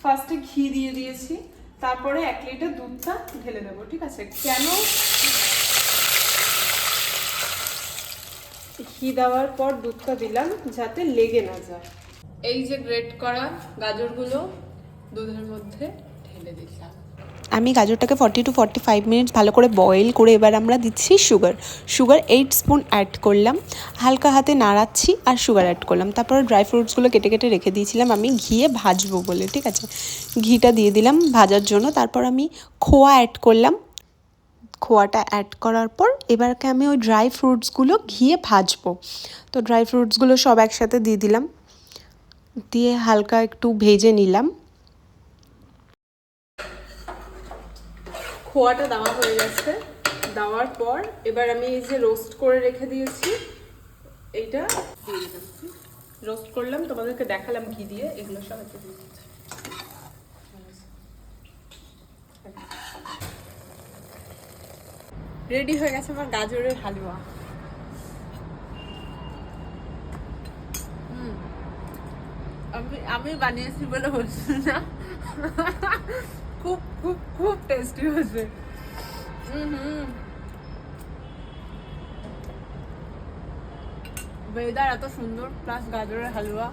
ফার্স্টে ঘি দিয়ে দিয়েছি, তারপরে 1 লিটার দুধটা ঢেলে দেবো। ঠিক আছে? কেন ঘি দেওয়ার পর দুধটা দিলাম, যাতে লেগে না যায়। এই যে গ্রেট করা গাজরগুলো দুধের মধ্যে ঢেলে দিলাম। আমি গাজরটাকে 40 to 45 মিনিটস ভালো করে বয়েল করে এবার আমরা দিচ্ছি সুগার 8 স্পুন অ্যাড করলাম, হালকা হাতে নাড়াচ্ছি আর সুগার অ্যাড করলাম। তারপর ড্রাই ফ্রুটসগুলো কেটে কেটে রেখে দিয়েছিলাম আমি ঘিয়ে ভাজবো বলে। ঠিক আছে? ঘিটা দিয়ে দিলাম ভাজার জন্য। তারপর আমি খোয়া অ্যাড করলাম। খোয়াটা অ্যাড করার পর এবারকে আমি ওই ড্রাই ফ্রুটসগুলো ঘিয়ে ভাজবো। তো ড্রাই ফ্রুটসগুলো সব একসাথে দিয়ে দিলাম, দিয়ে হালকা একটু ভেজে নিলাম। খোয়াটা দেওয়া হয়ে গেছে। দেওয়ার পর এবার আমি এই যে রোস্ট করে রেখে দিয়েছি এইটা দিয়ে দিলাম। রোস্ট করলাম, তোমাদেরকে দেখালাম ঘি দিয়ে, এগুলো সব একটু দিয়ে দিচ্ছি। রেডি হয়ে গেছে আমার গাজরের হালুয়া। আমি বানিয়েছি বলে বলছি না, খুব খুব খুব টেস্টি হয়েছে। ওয়েদার এত সুন্দর, প্লাস গাজরের হালুয়া।